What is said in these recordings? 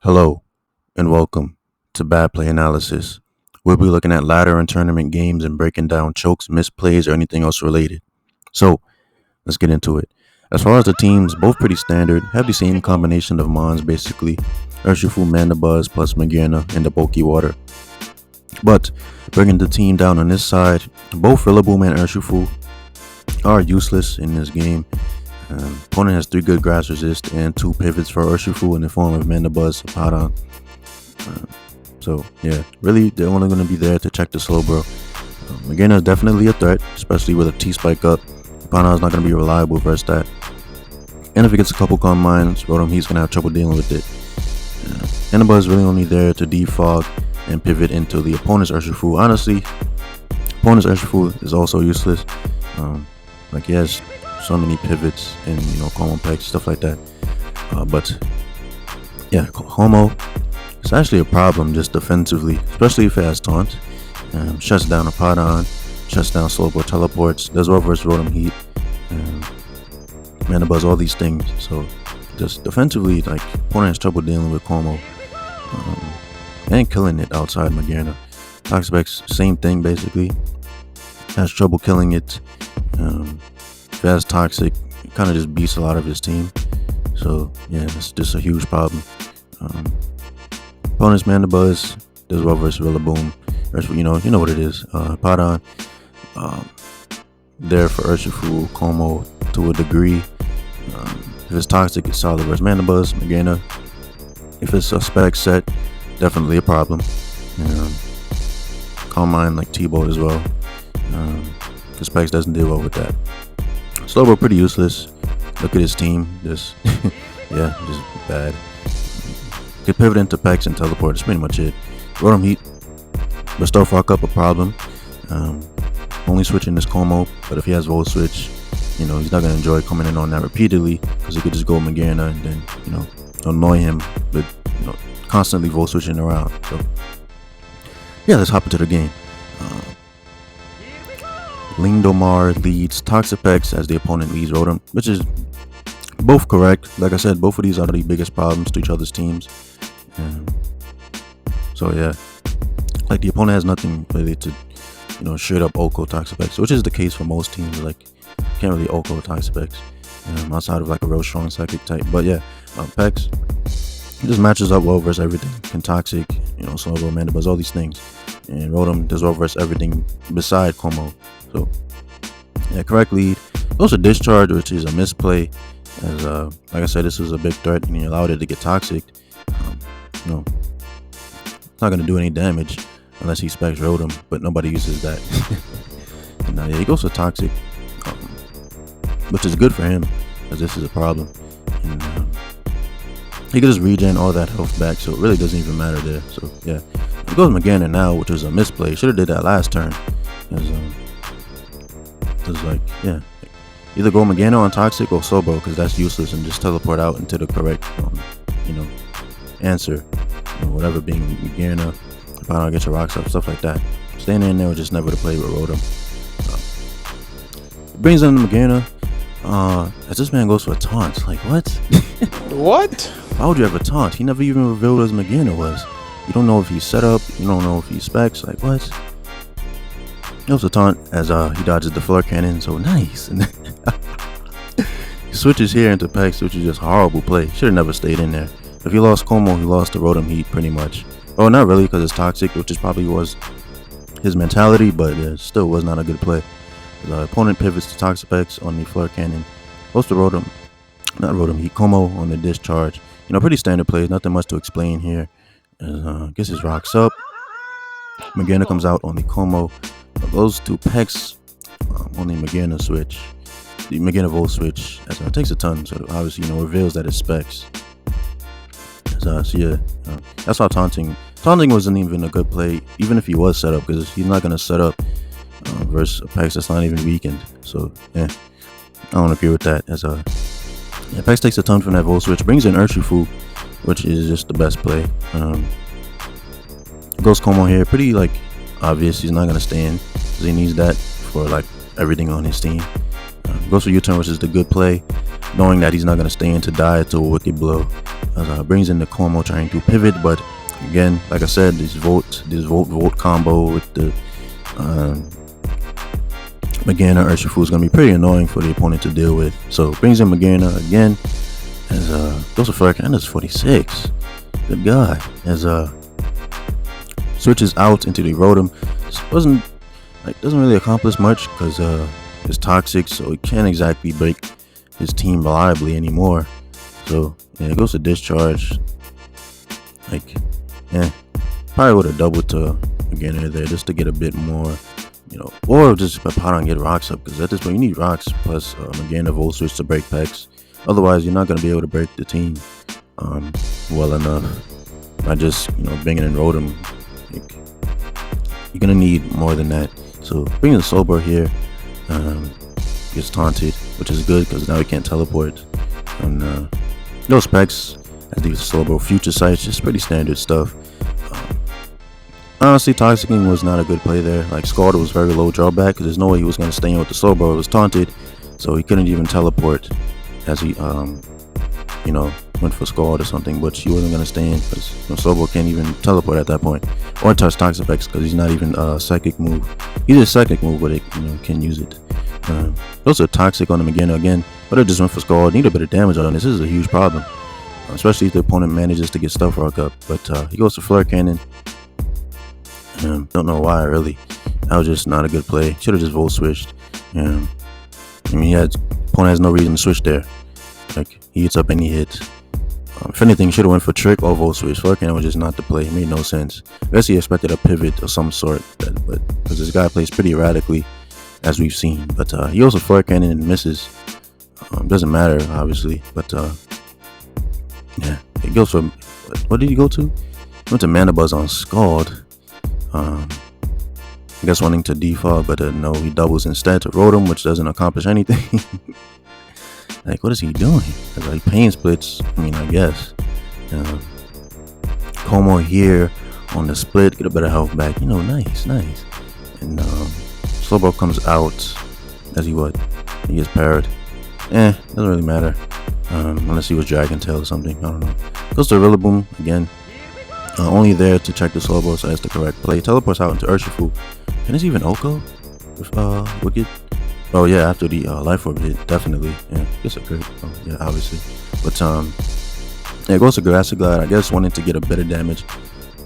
Hello and welcome to Bad Play Analysis. We'll be looking at ladder and tournament games and breaking down chokes, misplays, or anything else related. So let's get into it. As far as the teams, both pretty standard, have the same combination of mons basically. Urshifu, Mandibuzz plus Magearna and the Bulky Water. But bringing the team down on this side, both Rillaboom and Urshifu are useless in this game. Opponent has 3 good grass resist and 2 pivots for Urshifu in the form of Mandibuzz, Hippowdon. So yeah, really they're only going to be there to check the Slowbro. Magearna is definitely a threat, especially with a T-Spike up. Hippowdon is not going to be reliable versus that. And if it gets a couple Calm Minds, Rotom he's going to have trouble dealing with it. Mandibuzz is really only there to defog and pivot into the opponent's Urshifu. Honestly, opponent's Urshifu is also useless. He has so many pivots and Como Pex, stuff like that. But yeah, Homo is actually a problem just defensively, especially if it has taunt. Shuts down Hippowdon, shuts down Slowbro teleports, does well versus Rotom Heat, Mandibuzz, all these things. So just defensively, opponent has trouble dealing with Como and killing it outside Magearna. Toxapex, same thing basically. Has trouble killing it. If it has Toxic, it kind of just beats a lot of his team. So yeah, it's just a huge problem. Opponent's Mandibuzz does well versus Rillaboom. You know what it is. Hippowdon, there for Urshifu, Como to a degree. If it's Toxic, it's solid versus Mandibuzz. Magearna, if it's a spec set, definitely a problem. Calm Mind like T-Bolt as well. Because Specs doesn't deal well with that. Slowbro pretty useless. Look at his team. Just bad. Could pivot into Pex and teleport. That's pretty much it. Rotom Heat, but still fuck up a problem. Only switching this Como, but if he has Volt Switch, he's not gonna enjoy coming in on that repeatedly because he could just go Magearna and then annoy him with constantly Volt Switching around. So yeah, let's hop into the game. Lingdomar leads Toxapex as the opponent leads Rotom, which is both correct. Like I said, both of these are the biggest problems to each other's teams. So yeah, the opponent has nothing really to, straight up Oko Toxapex, which is the case for most teams. Can't really Oko Toxapex outside of a real strong psychic type. But yeah, Pex just matches up well versus everything. Can Toxic, Slowbro, Mandibuzz, all these things. And Rotom does well versus everything beside Como. So yeah, correct lead. Also Discharge, which is a misplay. As like I said, this was a big threat and he allowed it to get Toxic. It's not gonna do any damage unless he specs Rotom, but nobody uses that. And yeah, he goes for Toxic, which is good for him because this is a problem. And he could just regen all that health back, so it really doesn't even matter there. So yeah, he goes Magearna now, which was a misplay. Should have did that last turn. Either go Magearna on Toxic or Slowbro, because that's useless, and just teleport out into the correct answer. Whatever being Magearna, Hippowdon, get your rocks up, stuff like that. Staying in there was just never to play with Rotom. Brings in Magearna. As this man goes for a taunt, what? What? Why would you have a taunt? He never even revealed what his Magearna was. You don't know if he's set up. You don't know if he's specs. What? He goes for taunt as he dodges the Flare Cannon. So nice. He switches here into Pex, which is just a horrible play. Should have never stayed in there. If he lost Como, he lost the Rotom Heat pretty much. Oh, not really, because it's Toxic, which probably was his mentality, but yeah, still was not a good play. The opponent pivots to Toxapex on the Flare Cannon. Goes to Rotom Heat, Como on the Discharge. Pretty standard plays, nothing much to explain here. Gets his rocks up. Magearna comes out on the Como. Goes to Pex on the Magearna switch. The Magearna Volt switch. It takes a ton, so obviously, reveals that it's specs. So yeah, that's how taunting wasn't even a good play, even if he was set up, because he's not going to set up versus a Pex that's not even weakened. So yeah, I don't agree with that. Pex takes a ton from that Volt switch, brings in Urshifu, which is just the best play. Goes Como here, pretty obvious he's not going to stay in, because he needs that for everything on his team. Goes for U-turn, which is the good play, knowing that he's not going to stay in to die to a wicked blow. Brings in the Como trying to pivot, but again, like I said, this volt combo with the Magearna Urshifu is going to be pretty annoying for the opponent to deal with. So brings in Magearna again as goes to Flurk, and it's 46. Good God. As switches out into the Rotom. Doesn't really accomplish much because it's toxic, so it can't exactly break his team reliably anymore. So yeah, it goes to Discharge. Probably would have doubled to Magearna there just to get a bit more, or just Papadon get rocks up, because at this point you need rocks plus Magearna Volt Switch to break Pex. Otherwise, you're not going to be able to break the team well enough. By just bringing in Rotom, you're going to need more than that. So bringing the Slowbro here gets taunted, which is good because now he can't teleport. And those Pex as these Slowbro future sights, just pretty standard stuff. Honestly, Toxicking was not a good play there. Scald was very low drawback because there's no way he was going to stay in with the Slowbro. It was taunted, so he couldn't even teleport as he, went for Scald or something, but she wasn't going to stay in because Slowbro can't even teleport at that point or touch Toxapex because he's not even a psychic move. He's a psychic move, but it can use it. Those are toxic on the Magearna again, but it just went for Scald. Need a bit of damage on this. This is a huge problem, especially if the opponent manages to get Stuff Rock up. But he goes to Flare Cannon. Don't know why, really. That was just not a good play. Should have just Volt Switched. Opponent has no reason to switch there. He hits up any hit. If anything, should have went for Trick or Volt Switch. Flare Cannon was just not the play. It made no sense. I guess he expected a pivot of some sort, but because this guy plays pretty erratically, as we've seen. But he goes to Flare Cannon and misses. Doesn't matter, obviously. But yeah, he goes for, what did he go to? He went to Mana Buzz on Scald. I guess wanting to defog, but no, he doubles instead to Rotom, which doesn't accomplish anything. What is he doing? Pain Splits, I guess. Como here on the split, get a better health back. Nice. And Slowbro comes out as he gets parried. Doesn't really matter. Unless he was Dragon Tail or something, I don't know. Goes to Rillaboom again. Only there to check the Slowbro, so that's the correct play. Teleports out into Urshifu. Can this even Oko with Wicked? Oh yeah, after the Life Orb hit, definitely. Yeah, guess it could. Yeah, obviously. But it goes to Grassy Glide. I guess wanting to get a better damage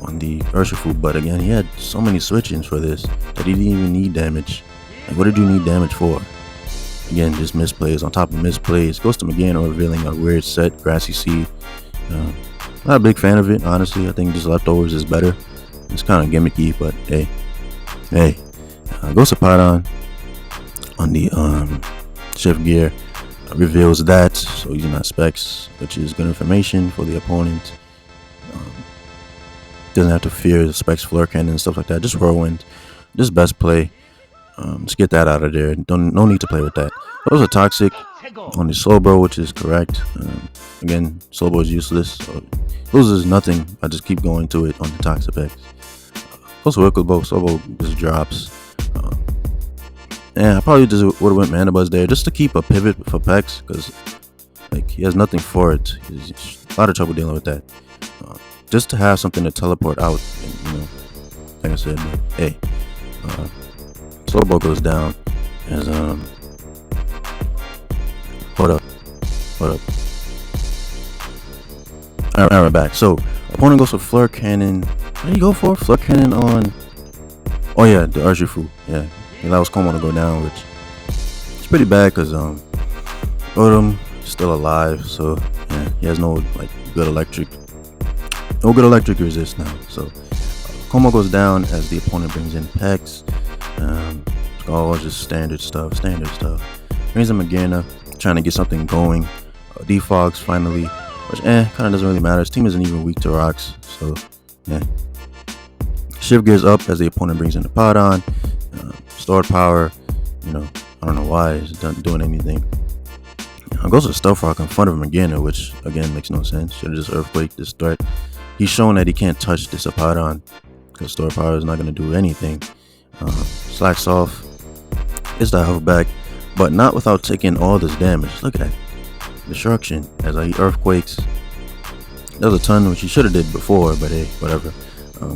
on the Urshifu, but again, he had so many switch-ins for this that he didn't even need damage. What did you need damage for? Again, just misplays on top of misplays. Goes to Magearna, revealing a weird set, Grassy Seed. Not a big fan of it, honestly. I think just Leftovers is better. It's kind of gimmicky, but hey. Goes to Papadon on the Shift Gear. Reveals that, so using that Specs, which is good information for the opponent. Doesn't have to fear the Specs, Flare Cannon, and stuff like that. Just Whirlwind. Just best play. Just get that out of there. No need to play with that. Those are toxic on the Slowbro, which is correct. Again, Slowbro is useless. So loses nothing. I just keep going to it on the Toxapex. Also, Slowbro just drops. I probably just would have went Mana Buzz there just to keep a pivot for Pex, because he has nothing for it. He's a lot of trouble dealing with that. Just to have something to teleport out, and, like I said, but hey, Slowbro goes down as hold up. Alright, we're back. So opponent goes for Flare Cannon. What did he go for? Flare Cannon on, oh yeah, the Urshifu. Yeah, he allows Como to go down, which is pretty bad because Rotom is still alive, so yeah, he has no good electric resist now. So Como goes down as the opponent brings in Pex. All just standard stuff. Brings in Magearna, trying to get something going. Defogs finally, which kind of doesn't really matter. His team isn't even weak to rocks, so yeah. Shift Gears up as the opponent brings in the Papadon. Stored power, I don't know why it's not doing anything. Goes to Stealth Rock in front of Magearna, which again makes no sense. Should have just Earthquake this threat. He's shown that he can't touch this Papadon because Stored Power is not going to do anything. Slacks off. Gets the health back, but not without taking all this damage. Look at that destruction as he Earthquakes. There was a ton which he should have did before, but hey, whatever.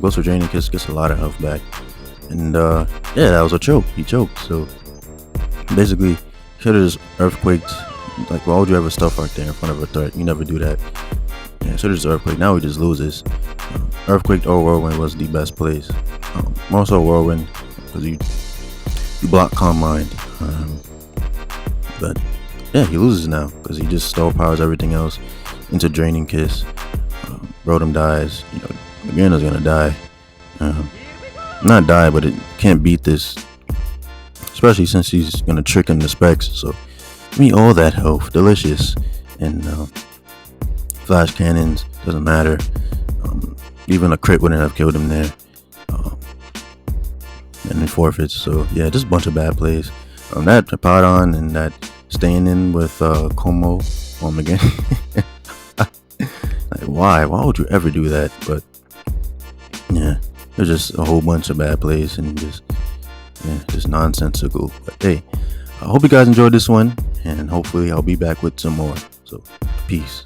Goes for Draining Kiss, gets a lot of health back, and yeah, that was a choke. He choked, so basically should have just earthquaked. Like, why would you ever stuff right there in front of a threat? You never do that. Yeah, should have just earthquake. Now he just loses. Earthquake or Whirlwind was the best plays. More so Whirlwind because you block Calm Mind. But yeah, he loses now because he just star powers everything else into Draining Kiss. Rotom dies. You know, Lagana's gonna die. Not die, but it can't beat this. Especially since he's gonna trick him to specs. So give me all that health, delicious, and flash cannons doesn't matter. Even a crit wouldn't have killed him there. And then forfeits. So yeah, just a bunch of bad plays. That Hippowdon and that staying in with Como again. Like, why would you ever do that? But yeah, there's just a whole bunch of bad plays and just nonsensical. But hey, I hope you guys enjoyed this one, and hopefully I'll be back with some more. So peace.